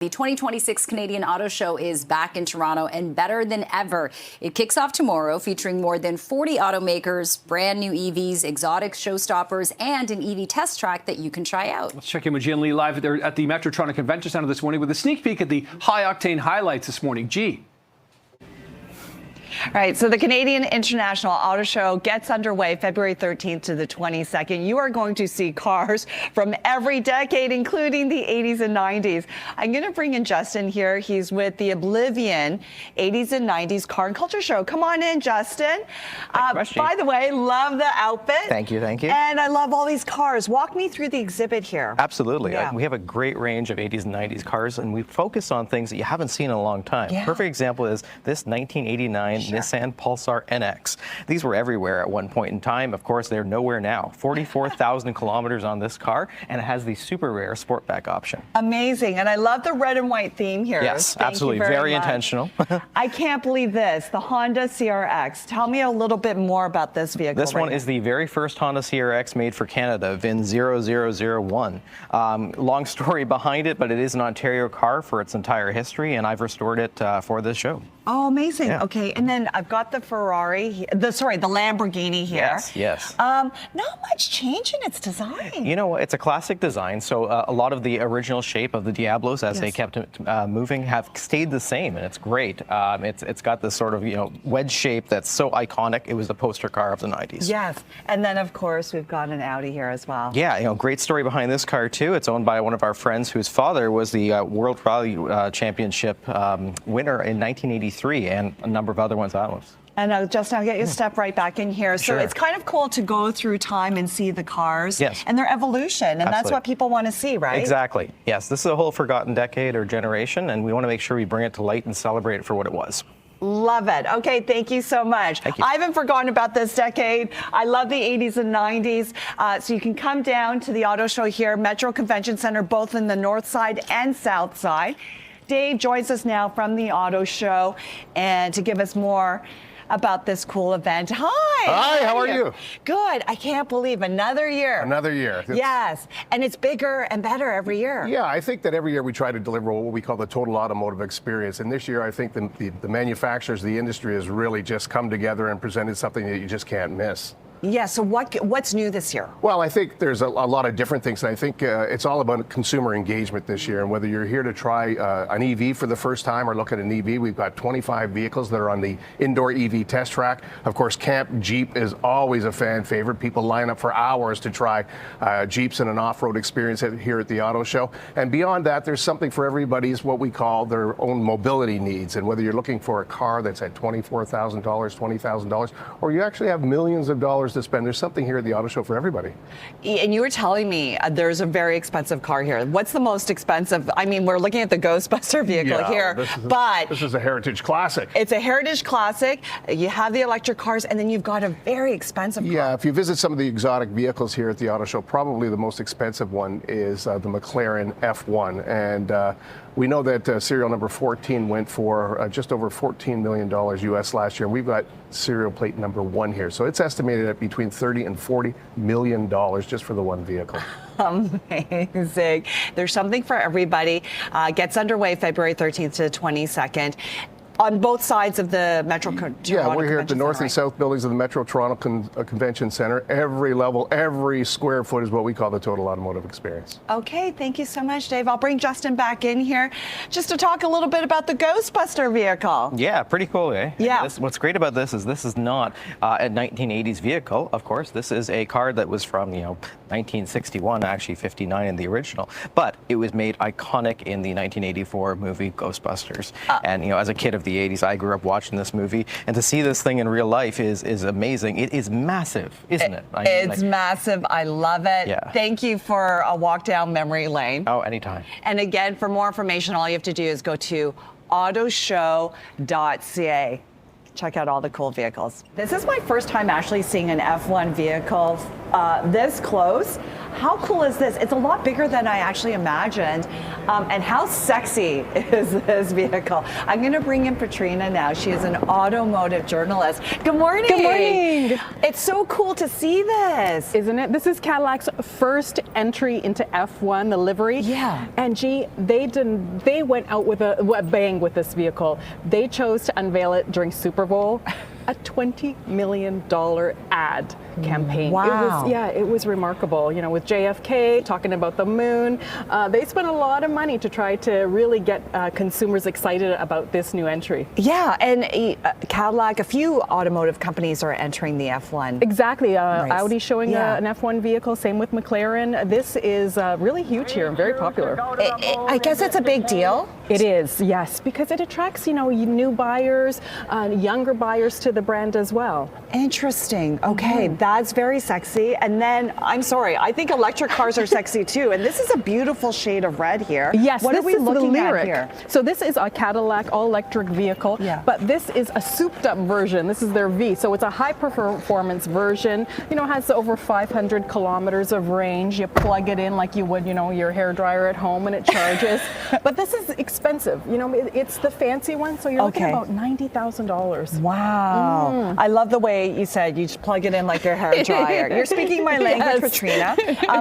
The 2026 Canadian Auto Show is back in Toronto and better than ever. It kicks off tomorrow, featuring more than 40 automakers, brand new EVs, exotic showstoppers, and an EV test track that you can try out. Let's check in with Jian Lee live there at the Metro Toronto Convention Centre this morning with a sneak peek at the high-octane highlights this morning. G. All right, so the Canadian International Auto Show gets underway February 13th to the 22nd. You are going to see cars from every decade, including the 80s and 90s. I'm going to bring in Justin here. He's with the Oblivion 80s and 90s Car and Culture Show. Come on in, Justin. By the way, love the outfit. Thank you, thank you. And I love all these cars. Walk me through the exhibit here. Absolutely. Yeah. We have a great range of 80s and 90s cars, and we focus on things that you haven't seen in a long time. Yeah. Perfect example is this 1989 Nissan Polestar NX. These were everywhere at one point in time. Of course, they're nowhere now. 44,000 kilometers on this car, and it has the super rare Sportback option. Amazing. And I love the red and white theme here. Yes, Thank absolutely. you Very much. intentional. I can't believe this. The Honda CRX. Tell me a little bit more about this vehicle. This one is the very first Honda CRX made for Canada, VIN 0001. Long story behind it, but it is an Ontario car for its entire history, and I've restored it for this show. Oh, amazing. Yeah. Okay, and then I've got the Ferrari, the Lamborghini here. Yes. Not much change in its design. You know, it's a classic design, so a lot of the original shape of the Diablos, as they kept moving, have stayed the same, and it's great. It's got this sort of, wedge shape that's so iconic. It was the poster car of the 90s. Yes, and then of course we've got an Audi here as well. Yeah, great story behind this car too. It's owned by one of our friends whose father was the World Rally Championship winner in 1983, and a number of other ones I was. And Justin, I'll get you to step right back in here. So Sure. it's kind of cool to go through time and see the cars Yes. and their evolution. And that's Absolutely. what people want to see, right? Exactly. Yes, this is a whole forgotten decade or generation, and we want to make sure we bring it to light and celebrate it for what it was. Love it. Okay, thank you so much. Thank you. I haven't forgotten about this decade. I love the 80s and 90s. So you can come down to the auto show here, Metro Convention Center, both in the north side and south side. Dave joins us now from the auto show and to give us more about this cool event. Hi. Hi, how are you? Good. I can't believe another year. Another year. Yes, and it's bigger and better every year. Yeah, I think that every year we try to deliver what we call the total automotive experience. And this year, I think the manufacturers, the industry has really just come together and presented something that you just can't miss. Yeah, so what's new this year? Well, I think there's a lot of different things. And I think it's all about consumer engagement this year. And whether you're here to try an EV for the first time or look at an EV, we've got 25 vehicles that are on the indoor EV test track. Of course, Camp Jeep is always a fan favorite. People line up for hours to try Jeeps in an off-road experience here at the Auto Show. And beyond that, there's something for everybody's what we call their own mobility needs. And whether you're looking for a car that's at $24,000, $20,000, or you actually have millions of dollars to spend, there's something here at the Auto Show for everybody. And you were telling me there's a very expensive car here. What's the most expensive? I mean, we're looking at the Ghostbuster vehicle here, but this is a heritage classic. It's a heritage classic. You have the electric cars, and then you've got a very expensive car. Yeah, if you visit some of the exotic vehicles here at the Auto Show, probably the most expensive one is the McLaren F1. And we know that serial number 14 went for just over $14 million US last year. And we've got serial plate number 1 here. So it's estimated at between $30 and $40 million just for the one vehicle. Amazing. There's something for everybody. Gets underway February 13th to the 22nd. On both sides of the Metro Toronto Yeah, we're here at the Convention north Center, and south buildings of the Metro Toronto Convention Center. Every level, every square foot is what we call the total automotive experience. Okay, thank you so much, Dave. I'll bring Justin back in here just to talk a little bit about the Ghostbuster vehicle. Yeah, pretty cool, eh? Yeah. What's great about this is not a 1980s vehicle, of course. This is a car that was from, 1961, actually 59 in the original. But it was made iconic in the 1984 movie Ghostbusters. And, as a kid of the 80s, I grew up watching this movie. And to see this thing in real life is amazing. It is massive, isn't it? It's massive. I love it. Yeah. Thank you for a walk down memory lane. Oh, anytime. And again, for more information, all you have to do is go to autoshow.ca. Check out all the cool vehicles. This is my first time actually seeing an F1 vehicle this close. How cool is this? It's a lot bigger than I actually imagined. And how sexy is this vehicle? I'm going to bring in Patrina now. She is an automotive journalist. Good morning. Good morning. It's so cool to see this. Isn't it? This is Cadillac's first entry into F1, the livery. Yeah. And they went out with a bang with this vehicle. They chose to unveil it during Super Bowl. A $20 million ad campaign. Wow. It was remarkable. You know, with JFK talking about the moon, they spent a lot of money to try to really get consumers excited about this new entry. Yeah, and Cadillac, a few automotive companies are entering the F1. Exactly. Nice. Audi showing Yeah. an F1 vehicle, same with McLaren. This is really huge here and very popular. I guess it's a big deal. It is, yes, because it attracts, new buyers, younger buyers to the brand as well. Interesting. Okay, that's very sexy. And then, I'm sorry, I think electric cars are sexy too. And this is a beautiful shade of red here. Yes, what this are we is looking the at Lyric. here? So this is a Cadillac all-electric vehicle, Yeah. but this is a souped-up version. This is their V, so it's a high-performance version. It has over 500 kilometers of range. You plug it in like you would, your hairdryer at home, and it charges. But this is expensive. It's the fancy one, so you're looking at about $90,000. Wow. I love the way you said you just plug it in like your hair dryer. You're speaking my language, Yes. Patrina.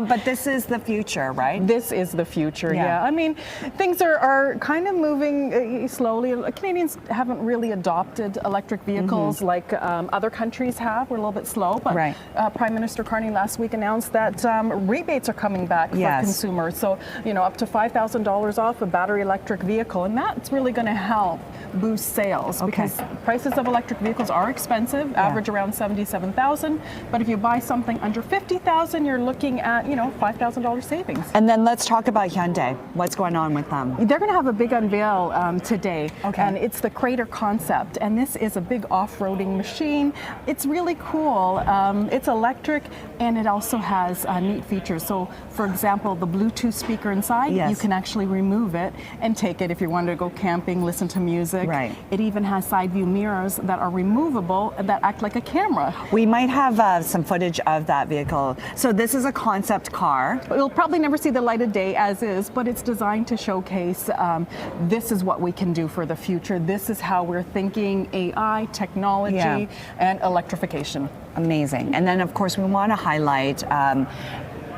But this is the future, right? This is the future, Yeah. yeah. I mean, things are kind of moving slowly. Canadians haven't really adopted electric vehicles like other countries have. We're a little bit slow, but Right. Prime Minister Carney last week announced that rebates are coming back for Yes. consumers. So, up to $5,000 off a battery electric vehicle, and that's really going to help boost sales because prices of electric vehicles are expensive, average around $77,000. But if you buy something under $50,000, you're looking at, $5,000 savings. And then let's talk about Hyundai. What's going on with them? They're going to have a big unveil today, Okay. and it's the Crater concept, and this is a big off-roading machine. It's really cool. It's electric, and it also has neat features. So, for example, the Bluetooth speaker inside, Yes. you can actually remove it and take it if you wanted to go camping, listen to music. Right. It even has side view mirrors that are removable that act like a camera. We might have some footage of that vehicle. So this is a concept car. You'll probably never see the light of day as is, but it's designed to showcase this is what we can do for the future. This is how we're thinking AI, technology, Yeah. and electrification. Amazing. And then, of course, we want to highlight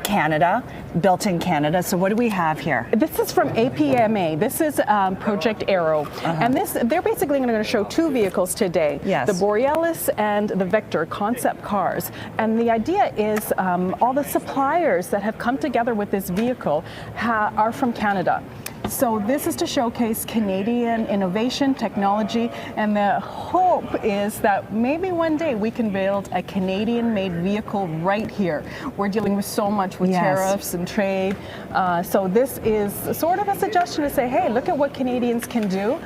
Canada, built in Canada. So what do we have here? This is from APMA. This is Project Aero. And they're basically going to show two vehicles today. Yes. The Borealis and the Vector concept cars. And the idea is all the suppliers that have come together with this vehicle are from Canada. So this is to showcase Canadian innovation, technology, and the hope is that maybe one day we can build a Canadian-made vehicle right here. We're dealing with so much with Yes. tariffs and trade. So this is sort of a suggestion to say, hey, look at what Canadians can do.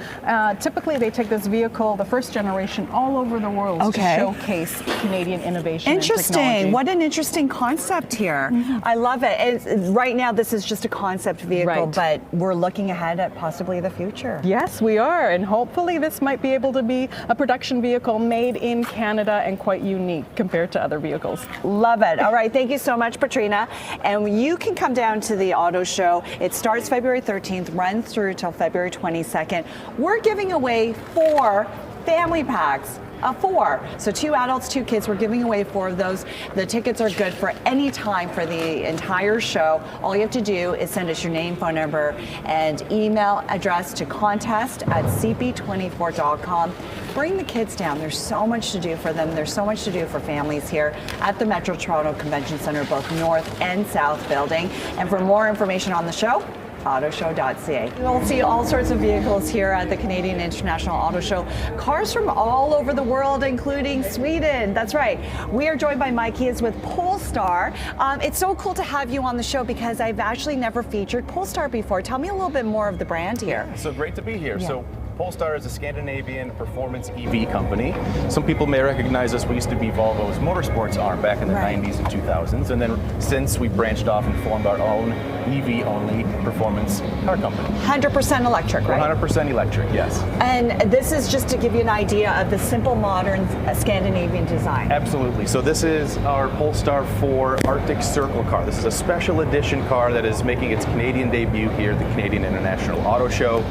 Typically, they take this vehicle, the first generation, all over the world Okay. to showcase Canadian innovation and Interesting. technology. What an interesting concept here. I love it. Right now, this is just a concept vehicle, Right. but we're looking ahead at possibly the future. Yes, we are, and hopefully this might be able to be a production vehicle made in Canada and quite unique compared to other vehicles. Love it. All right, thank you so much, Patrina. And you can come down to the auto show. It starts February 13th, runs through till February 22nd. We're giving away 4 family packs. 4. So 2 adults, 2 kids. We're giving away 4 of those. The tickets are good for any time for the entire show. All you have to do is send us your name, phone number, and email address to contest@cp24.com. Bring the kids down. There's so much to do for them. There's so much to do for families here at the Metro Toronto Convention Centre, both North and South Building. And for more information on the show, AutoShow.ca. You'll see all sorts of vehicles here at the Canadian International Auto Show. Cars from all over the world, including Sweden. That's right. We are joined by Mike. He is with Polestar. It's so cool to have you on the show because I've actually never featured Polestar before. Tell me a little bit more of the brand here. So great to be here. Yeah. So Polestar is a Scandinavian performance EV company. Some people may recognize us. We used to be Volvo's motorsports arm back in the 90s and 2000s, and then since we branched off and formed our own EV-only performance car company. 100% electric, right? 100% electric, yes. And this is just to give you an idea of the simple, modern Scandinavian design. Absolutely. So this is our Polestar 4 Arctic Circle car. This is a special edition car that is making its Canadian debut here at the Canadian International Auto Show.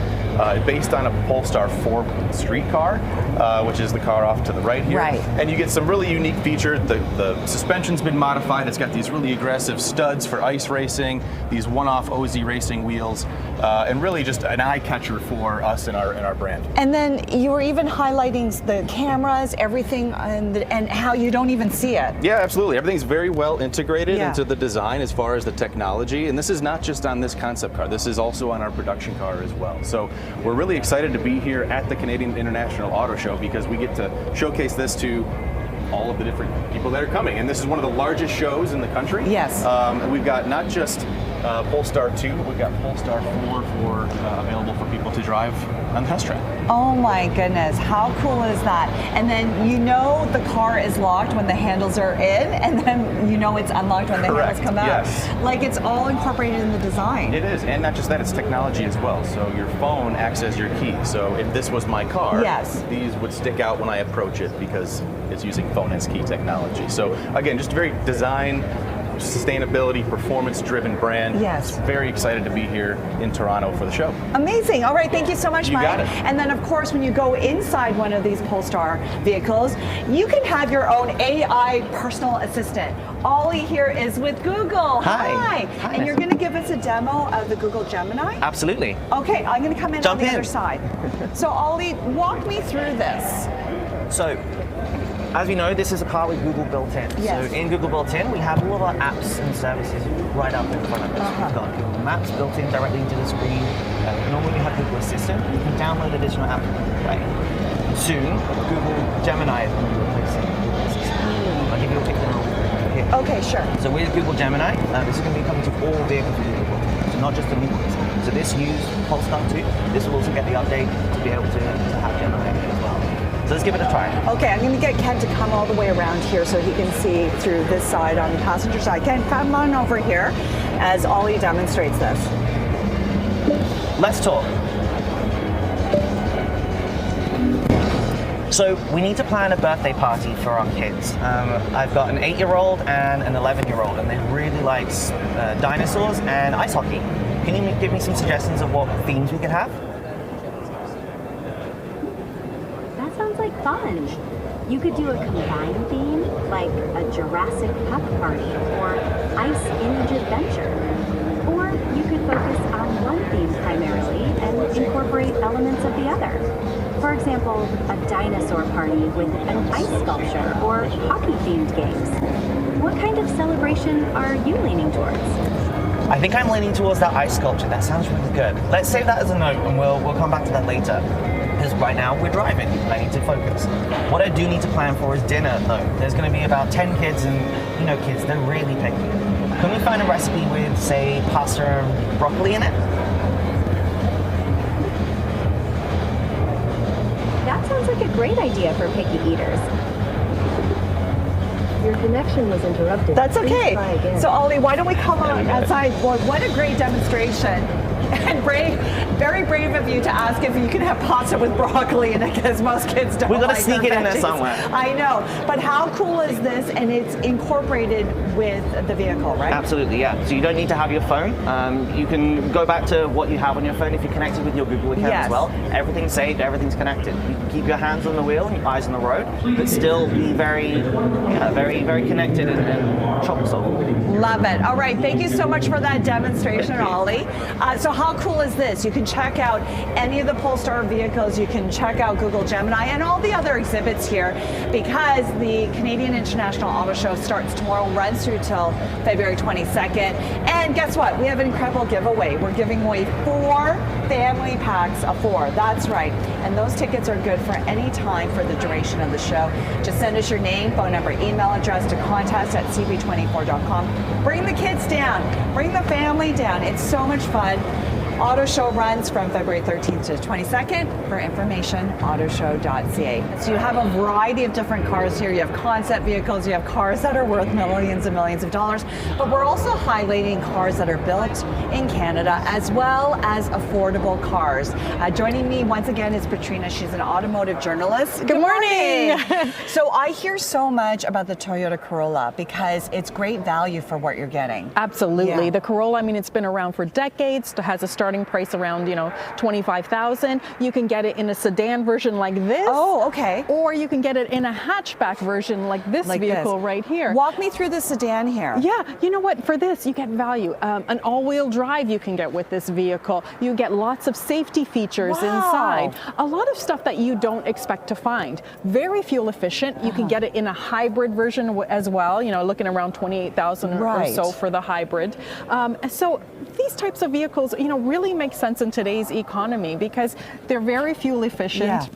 Based on a Polestar 4 street car, which is the car off to the right here. Right. And you get some really unique features. The suspension's been modified. It's got these really aggressive studs for ice racing, these one-off OZ racing wheels, and really just an eye catcher for us and our brand. And then you were even highlighting the cameras, everything, and how you don't even see it. Yeah, absolutely. Everything's very well integrated Yeah. into the design as far as the technology. And this is not just on this concept car. This is also on our production car as well. So we're really excited to be here at the Canadian International Auto Show because we get to showcase this to all of the different people that are coming. And this is one of the largest shows in the country. Yes. And we've got not just Polestar 2, but we've got Polestar 4 available for people to drive on the test track. Oh my goodness, how cool is that? And then you know the car is locked when the handles are in, and then you know it's unlocked when the Correct, handles come out. yes. Like it's all incorporated in the design. It is, and not just that, it's technology as well. So your phone acts as your key. So if this was my car, Yes. these would stick out when I approach it because it's using phone as key technology. So again, just very design, sustainability, performance-driven brand. Yes. Just very excited to be here in Toronto for the show. Amazing. All right, thank you so much, You Mike. got it. And then, of course, when you go inside one of these Polestar vehicles, you can have your own AI personal assistant. Ollie here is with Google. Hi. Hi. And you're going to give us a demo of the Google Gemini? Absolutely. Okay, I'm going to come in Jump on the in. other side. So, Ollie, walk me through this. So, as we know, this is a car with Google built in. Yes. So in Google built in, we have all of our apps and services right up in front of us. We've got Google Maps built in directly into the screen. Normally we have Google Assistant. You can download additional apps along the way. Soon, Google Gemini is going to be replacing Google Assistant. I'll give you a quick demo here. Okay, sure. So with Google Gemini, this is going to be coming to all vehicles with Google built in, so not just the new ones. So this used Polestar 2. This will also get the update to be able to have Gemini as well. So let's give it a try. Okay, I'm going to get Ken to come all the way around here so he can see through this side on the passenger side. Ken, come on over here as Ollie demonstrates this. Let's talk. So we need to plan a birthday party for our kids. I've got an 8-year-old and an 11-year-old, and they really like dinosaurs and ice hockey. Can you give me some suggestions of what themes we could have? That sounds like fun. You could do a combined theme, like a Jurassic Puck party or Ice Age Adventure. Or you could focus on one theme primarily and incorporate elements of the other. For example, a dinosaur party with an ice sculpture or hockey-themed games. What kind of celebration are you leaning towards? I think I'm leaning towards that ice sculpture. That sounds really good. Let's save that as a note, and we'll come back to that later. Because right now we're driving. I need to focus. What I do need to plan for is dinner, though. There's going to be about 10 kids, and you know, kids, they're really picky. Can we find a recipe with, say, pasta and broccoli in it? That sounds like a great idea for picky eaters. Your connection was interrupted. That's Please okay. try again. So Ollie, why don't we come on outside? Well, what a great demonstration. And brave, very brave of you to ask if you can have pasta with broccoli in it, because most kids don't. We've got to like sneak their it in there veggies. somewhere. I know, but how cool is this? And it's incorporated with the vehicle, right? Absolutely, yeah. So you don't need to have your phone. You can go back to what you have on your phone if you're connected with your Google account Yes. as well. Everything's saved, everything's connected. You can keep your hands on the wheel and your eyes on the road, but still be very connected and trouble solving. Love it. All right, thank you so much for that demonstration, Ollie. So how cool is this? You can check out any of the Polestar vehicles. You can check out Google Gemini and all the other exhibits here, because the Canadian International Auto Show starts tomorrow, runs through till February 22nd. And guess what? We have an incredible giveaway. We're giving away 4 family packs of 4. That's right. And those tickets are good for any time for the duration of the show. Just send us your name, phone number, email address to contest@cp24.com. Bring the kids down. Bring the family down. It's so much fun. Auto Show runs from February 13th to 22nd. For information, autoshow.ca. So you have a variety of different cars here. You have concept vehicles, you have cars that are worth millions and millions of dollars, but we're also highlighting cars that are built in Canada as well as affordable cars. Joining me once again is Patrina. She's an automotive journalist. Good morning. So I hear so much about the Toyota Corolla because it's great value for what you're getting. Absolutely. Yeah. The Corolla, I mean, it's been around for decades. It has a starting price around, $25,000. You can get it in a sedan version like this. Oh, okay. Or you can get it in a hatchback version like this vehicle right here. Walk me through the sedan here. Yeah, you know what? For this, you get value. An all-wheel drive you can get with this vehicle. You get lots of safety features inside. A lot of stuff that you don't expect to find. Very fuel efficient. You can get it in a hybrid version as well. Looking around 28,000 or so for the hybrid. So these types of vehicles, really make sense in today's economy because they're very fuel efficient. Yeah.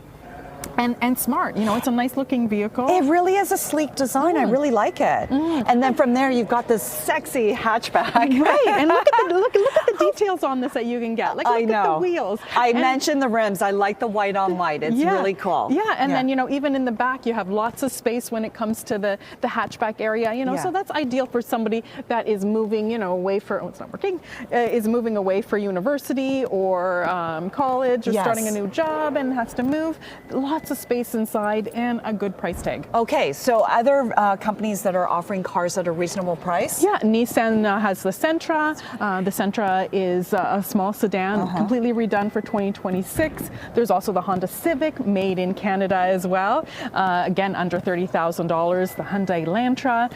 And smart. It's a nice looking vehicle. It really is a sleek design. I really like it. And then from there, you've got this sexy hatchback. Right. And look at the details on this that you can get. Look at the wheels. I mentioned the rims. I like the white on white. It's really cool. Yeah. And then, even in the back, you have lots of space when it comes to the hatchback area, so that's ideal for somebody that is moving, away for, it's not working, is moving away for university or college or starting a new job and has to move. Lots of space inside and a good price tag. Okay, so other companies that are offering cars at a reasonable price? Yeah, Nissan has the Sentra. The Sentra is a small sedan, completely redone for 2026. There's also the Honda Civic, made in Canada as well. Again, under $30,000. The Hyundai Elantra.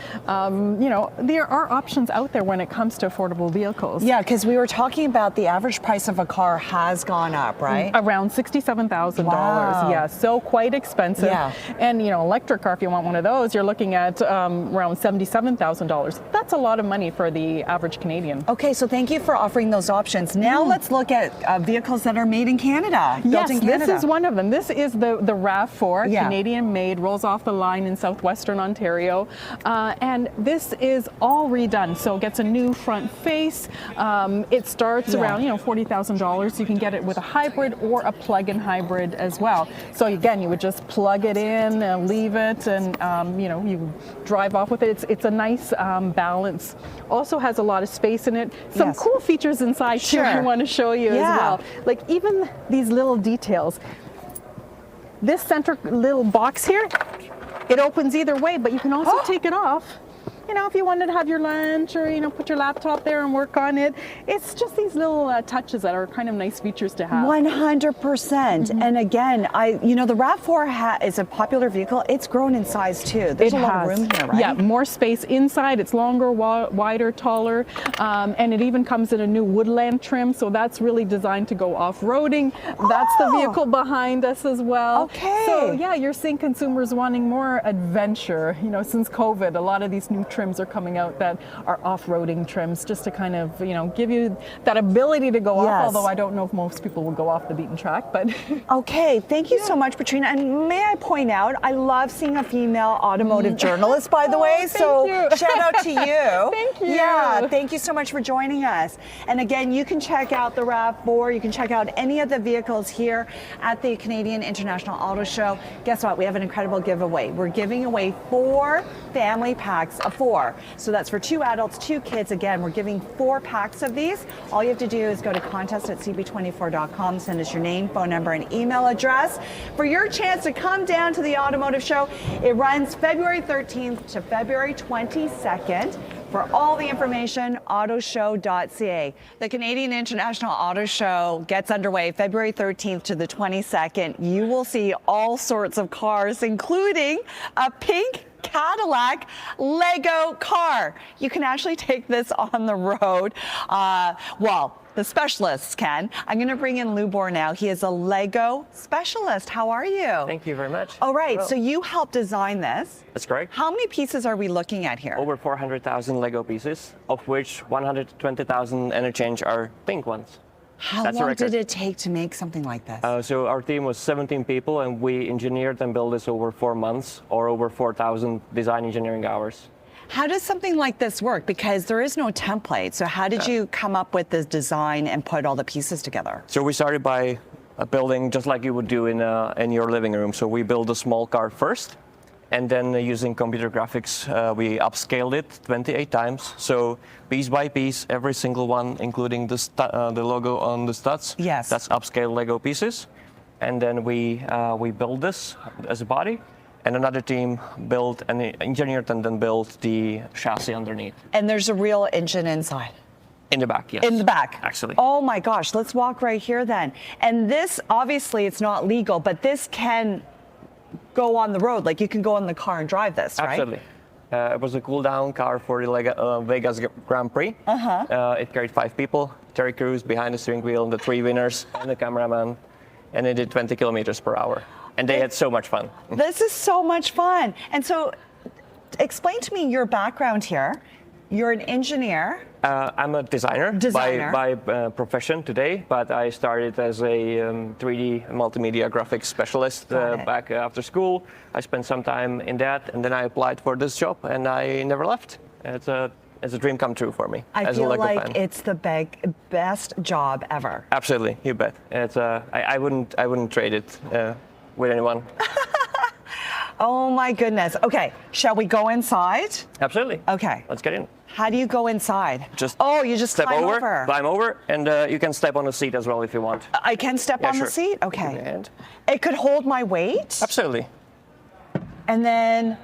There are options out there when it comes to affordable vehicles. Yeah, because we were talking about the average price of a car has gone up, right? Around $67,000. Wow. Yeah, so quite expensive. Yeah. And electric car, if you want one of those, you're looking at around $77,000. That's a lot of money for the average Canadian. Okay, so thank you for offering those options. Now let's look at vehicles that are made in Canada. Yes, built in Canada. this is one of them. This is the RAV4, Yeah. Canadian made, rolls off the line in southwestern Ontario. And this is all redone. So it gets a new front face. It starts around $40,000. You can get it with a hybrid or a plug-in hybrid as well. So again, you would just plug it in, leave it, and you drive off with it. It's a nice balance. Also has a lot of space in it. Some cool features inside too I want to show you as well. Like even these little details. This center little box here, it opens either way, but you can also take it off. If you wanted to have your lunch or, put your laptop there and work on it. It's just these little touches that are kind of nice features to have. 100%. And again, the RAV4 is a popular vehicle. It's grown in size too. There's a lot of room here, right? Yeah, more space inside. It's longer, wider, taller. And it even comes in a new woodland trim. So that's really designed to go off-roading. That's the vehicle behind us as well. Okay. So yeah, you're seeing consumers wanting more adventure. Since COVID, a lot of these new trims are coming out that are off-roading trims just to kind of, give you that ability to go off, although I don't know if most people will go off the beaten track, but. Okay, thank you so much, Patrina. And may I point out, I love seeing a female automotive journalist, by the way, so shout out to you. Thank you. Yeah, thank you so much for joining us. And again, you can check out the RAV4, you can check out any of the vehicles here at the Canadian International Auto Show. Guess what? We have an incredible giveaway. We're giving away 4 family packs of 4. So that's for 2 adults, 2 kids. Again, we're giving 4 packs of these. All you have to do is go to contest@cb24.com, send us your name, phone number, and email address for your chance to come down to the automotive show. It runs February 13th to February 22nd. For all the information, autoshow.ca. The Canadian International Auto Show gets underway February 13th to the 22nd. You will see all sorts of cars, including a pink Cadillac Lego car. You can actually take this on the road. The specialists can. I'm going to bring in Lou Bohr now. He is a Lego specialist. How are you? Thank you very much. All right, so you helped design this. That's correct. How many pieces are we looking at here? Over 400,000 Lego pieces, of which 120,000 and a change are pink ones. How long did it take to make something like this? So our team was 17 people, and we engineered and built this over 4 months, or over 4,000 design engineering hours. How does something like this work? Because there is no template. So how did you come up with this design and put all the pieces together? So we started by building just like you would do in your living room. So we build a small car first, and then using computer graphics, we upscaled it 28 times. So piece by piece, every single one, including the logo on the studs. Yes. That's upscaled Lego pieces. And then we build this as a body. And another team built and engineered and then built the chassis underneath. And there's a real engine inside. In the back, yes. In the back. Actually. Oh my gosh, let's walk right here then. And this, obviously it's not legal, but this can go on the road. Like you can go in the car and drive this, right? Absolutely. It was a cool down car for the Vegas Grand Prix. It carried 5 people. Terry Crews behind the steering wheel, and the 3 winners, and the cameraman. And it did 20 kilometers per hour. And they had so much fun. This is so much fun. And so explain to me your background here. You're an engineer. I'm a designer. By profession today, but I started as a 3D multimedia graphics specialist back after school. I spent some time in that, and then I applied for this job, and I never left. It's a dream come true for me. I as feel a Lego like fan. it's the best job ever. Absolutely, you bet. It's I wouldn't trade it with anyone. Oh my goodness. Okay, shall we go inside? Absolutely. Okay. Let's get in. How do you go inside? You just step climb climb over, and you can step on the seat as well if you want. I can step on sure. the seat? Give me Okay. a hand. It could hold my weight? Absolutely. And then,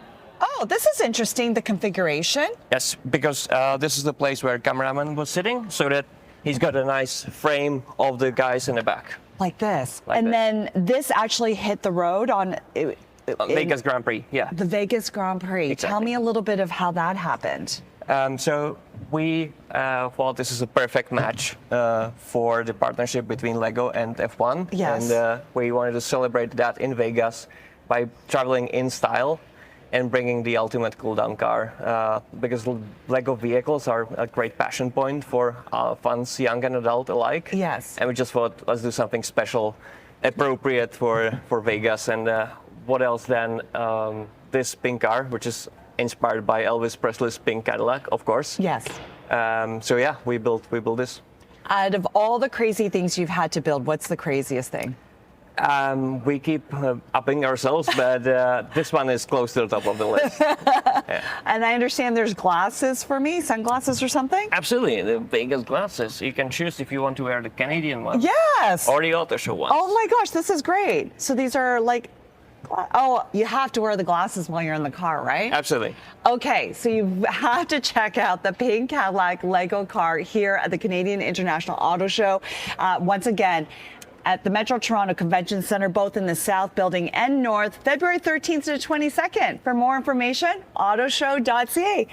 this is interesting, the configuration. Yes, because this is the place where cameraman was sitting, so that he's got a nice frame of the guys in the back. Like this. Like and this. then this actually hit the road on Vegas Grand Prix, yeah. the Vegas Grand Prix. Exactly. Tell me a little bit of how that happened. So we thought this is a perfect match for the partnership between Lego and F1. Yes. And we wanted to celebrate that in Vegas by traveling in style and bringing the ultimate cool-down car, because Lego vehicles are a great passion point for fans, young and adult alike. Yes. And we just thought, let's do something special, appropriate for Vegas. And what else than this pink car, which is inspired by Elvis Presley's pink Cadillac, of course. Yes. So yeah, we built this. Out of all the crazy things you've had to build, what's the craziest thing? We keep upping ourselves, but this one is close to the top of the list. And I understand there's glasses for me, sunglasses or something? Absolutely, the Vegas glasses. You can choose if you want to wear the Canadian one. Yes. Or the AutoShow one. Oh my gosh, this is great. So these are like, you have to wear the glasses while you're in the car, right? Absolutely. Okay, so you have to check out the pink Cadillac Lego car here at the Canadian International Auto Show. Once again, at the Metro Toronto Convention Centre, both in the South Building and North, February 13th to 22nd. For more information, autoshow.ca.